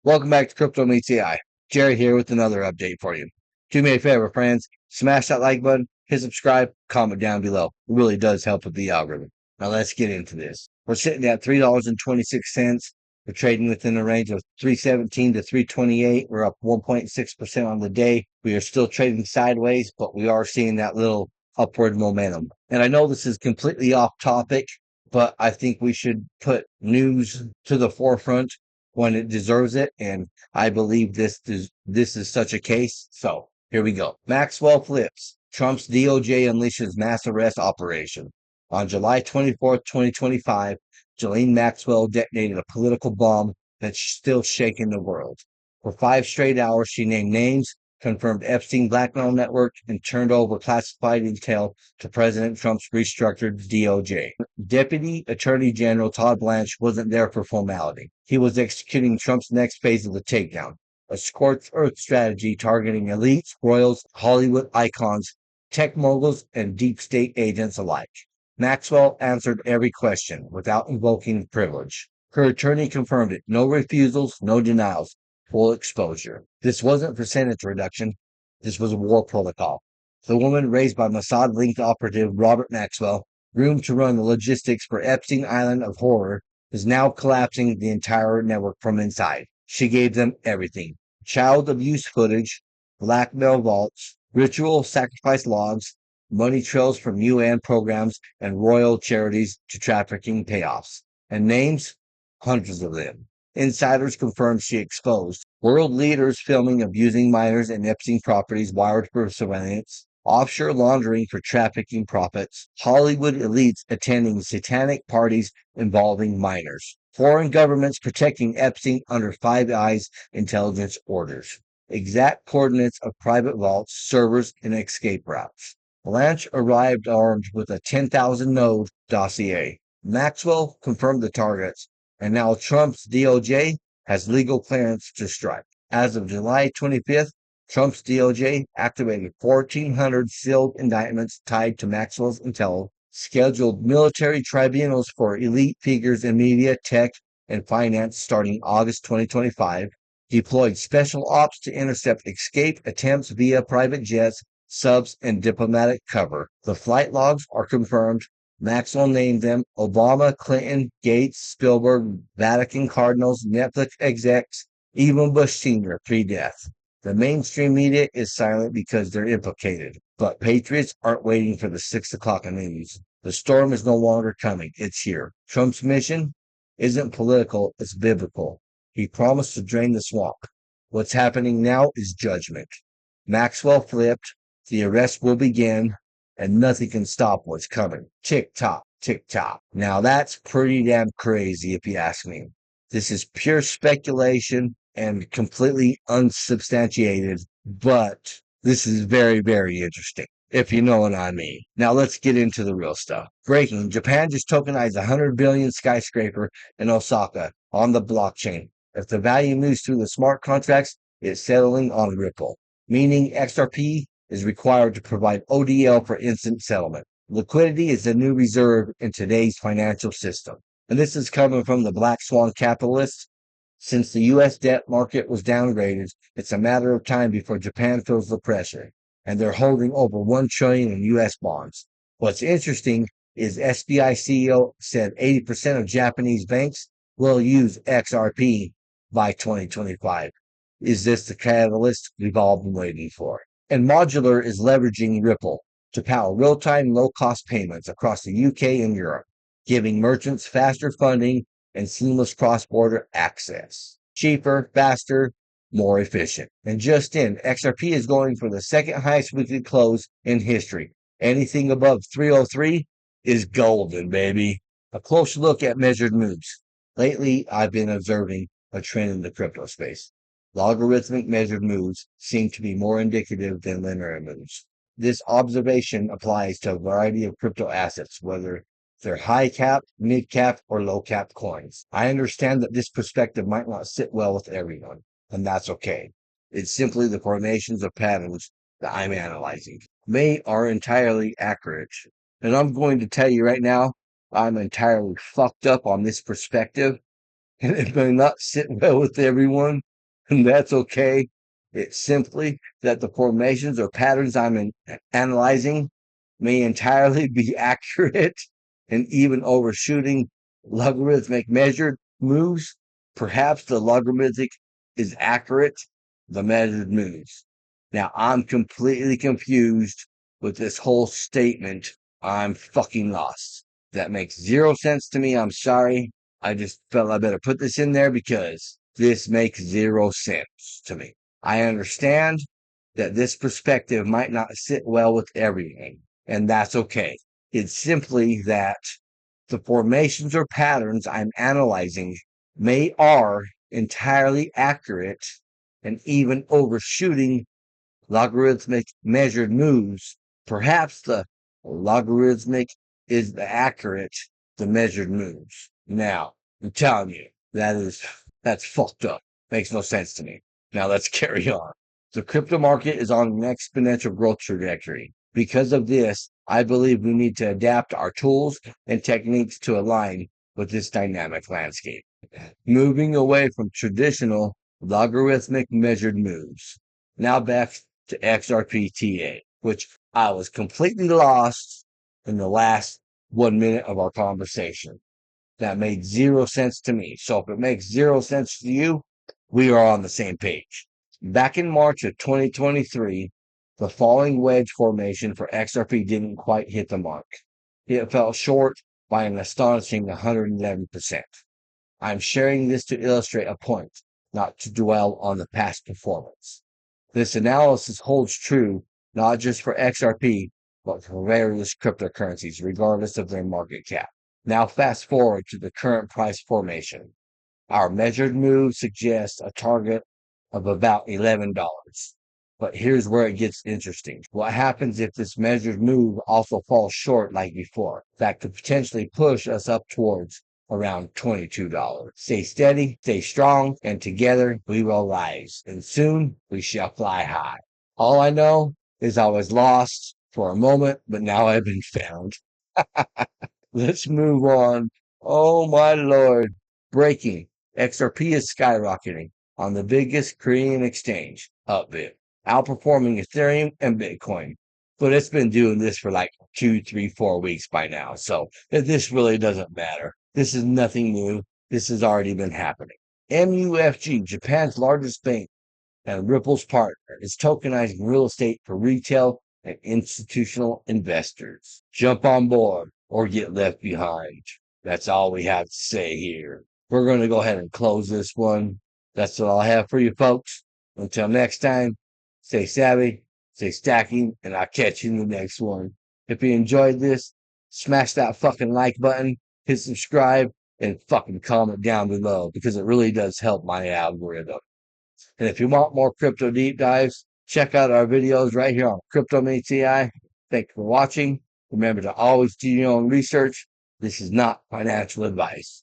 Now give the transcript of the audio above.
Welcome back to Crypto Meets AI. Jerry here with another update for you. Do me a favor, friends. Smash that like button, hit subscribe, comment down below. It really does help with the algorithm. Now let's get into this. We're sitting at $3.26. We're trading within a range of 317 to 328. We're up 1.6% on the day. We are still trading sideways, but we are seeing that little upward momentum. And I know this is completely off topic, but I think we should put news to the forefront when it deserves it, and I believe this is such a case. So here we go. Maxwell flips. Trump's DOJ unleashes mass arrest operation. On July 24th, 2025, Ghislaine Maxwell detonated a political bomb that's still shaking the world. For 5 straight hours, she named names, confirmed Epstein blackmail network, and turned over classified intel to President Trump's restructured DOJ. Deputy Attorney General Todd Blanche wasn't there for formality. He was executing Trump's next phase of the takedown, a scorched earth strategy targeting elites, royals, Hollywood icons, tech moguls, and deep state agents alike. Maxwell answered every question without invoking privilege. Her attorney confirmed it. No refusals, no denials, full exposure. This wasn't percentage reduction. This was a war protocol. The woman raised by Mossad-linked operative Robert Maxwell, groomed to run the logistics for Epstein Island of Horror, is now collapsing the entire network from inside. She gave them everything. Child abuse footage, blackmail vaults, ritual sacrifice logs, money trails from UN programs and royal charities to trafficking payoffs. And names? Hundreds of them. Insiders confirmed she exposed world leaders filming abusing minors and Epstein properties wired for surveillance, offshore laundering for trafficking profits, Hollywood elites attending satanic parties involving minors, foreign governments protecting Epstein under Five Eyes intelligence orders, exact coordinates of private vaults, servers, and escape routes. Blanche arrived armed with a 10,000-node dossier. Maxwell confirmed the targets, and now Trump's DOJ has legal clearance to strike. As of July 25th, Trump's DOJ activated 1,400 sealed indictments tied to Maxwell's intel, scheduled military tribunals for elite figures in media, tech, and finance starting August 2025, deployed special ops to intercept escape attempts via private jets, subs, and diplomatic cover. The flight logs are confirmed. Maxwell named them Obama, Clinton, Gates, Spielberg, Vatican cardinals, Netflix execs, even Bush Sr. pre-death. The mainstream media is silent because they're implicated, but patriots aren't waiting for the 6 o'clock news. The storm is no longer coming. It's here. Trump's mission isn't political, it's biblical. He promised to drain the swamp. What's happening now is judgment. Maxwell flipped. The arrest will begin, and nothing can stop what's coming. Tick tock, tick tock. Now that's pretty damn crazy if you ask me. This is pure speculation and completely unsubstantiated, but this is very, very interesting, if you know what I mean. Now let's get into the real stuff. Breaking: Japan just tokenized 100 billion skyscraper in Osaka on the blockchain. If the value moves through the smart contracts, it's settling on Ripple, meaning XRP is required to provide ODL for instant settlement. Liquidity is the new reserve in today's financial system. And this is coming from the black swan capitalists. Since the U.S. debt market was downgraded, it's a matter of time before Japan feels the pressure. And they're holding over $1 trillion in U.S. bonds. What's interesting is SBI CEO said 80% of Japanese banks will use XRP by 2025. Is this the catalyst we've all been waiting for? And Modular is leveraging Ripple to power real-time, low-cost payments across the UK and Europe, giving merchants faster funding and seamless cross-border access. Cheaper, faster, more efficient. And just in, XRP is going for the second highest weekly close in history. Anything above 303 is golden, baby. A close look at measured moves. Lately, I've been observing a trend in the crypto space. Logarithmic measured moves seem to be more indicative than linear moves. This observation applies to a variety of crypto assets, whether they're high cap, mid cap, or low cap coins. I understand that this perspective might not sit well with everyone, and that's okay. It's simply the formations of patterns that I'm analyzing. They are entirely accurate. And I'm going to tell you right now, I'm entirely fucked up on this perspective, and it may not sit well with everyone. and that's okay. It's simply that the formations or patterns analyzing may entirely be accurate and even overshooting logarithmic measured moves. Perhaps the logarithmic is accurate, the measured moves. Now, I'm completely confused with this whole statement. I'm fucking lost. That makes zero sense to me. I'm sorry. I just felt I better put this in there because this makes zero sense to me. I understand that this perspective might not sit well with everyone, and that's okay. It's simply that the formations or patterns I'm analyzing are entirely accurate and even overshooting logarithmic measured moves. Perhaps the logarithmic is the accurate, the measured moves. Now, I'm telling you, that's fucked up. Makes no sense to me. Now let's carry on. The crypto market is on an exponential growth trajectory. Because of this, I believe we need to adapt our tools and techniques to align with this dynamic landscape. Moving away from traditional logarithmic measured moves. Now back to XRPTA, which I was completely lost in the last 1 minute of our conversation. That made zero sense to me. So if it makes zero sense to you, we are on the same page. Back in March of 2023, the falling wedge formation for XRP didn't quite hit the mark. It fell short by an astonishing 111%. I'm sharing this to illustrate a point, not to dwell on the past performance. This analysis holds true not just for XRP, but for various cryptocurrencies, regardless of their market cap. Now fast forward to the current price formation. Our measured move suggests a target of about $11. But here's where it gets interesting. What happens if this measured move also falls short like before? That could potentially push us up towards around $22. Stay steady, stay strong, and together we will rise. And soon we shall fly high. All I know is I was lost for a moment, but now I've been found. Let's move on. Oh my Lord. Breaking. XRP is skyrocketing on the biggest Korean exchange, Upbit, outperforming Ethereum and Bitcoin. But it's been doing this for like 2, 3, 4 weeks by now. So this really doesn't matter. This is nothing new. This has already been happening. MUFG, Japan's largest bank and Ripple's partner, is tokenizing real estate for retail and institutional investors. Jump on board or get left behind. That's all we have to say here. We're going to go ahead and close this one. That's all I have for you folks. Until next time, stay savvy, stay stacking, and I'll catch you in the next one. If you enjoyed this, smash that fucking like button, hit subscribe, and fucking comment down below because it really does help my algorithm. And if you want more crypto deep dives, check out our videos right here on CryptoMateCI. Thank you for watching. Remember to always do your own research. This is not financial advice.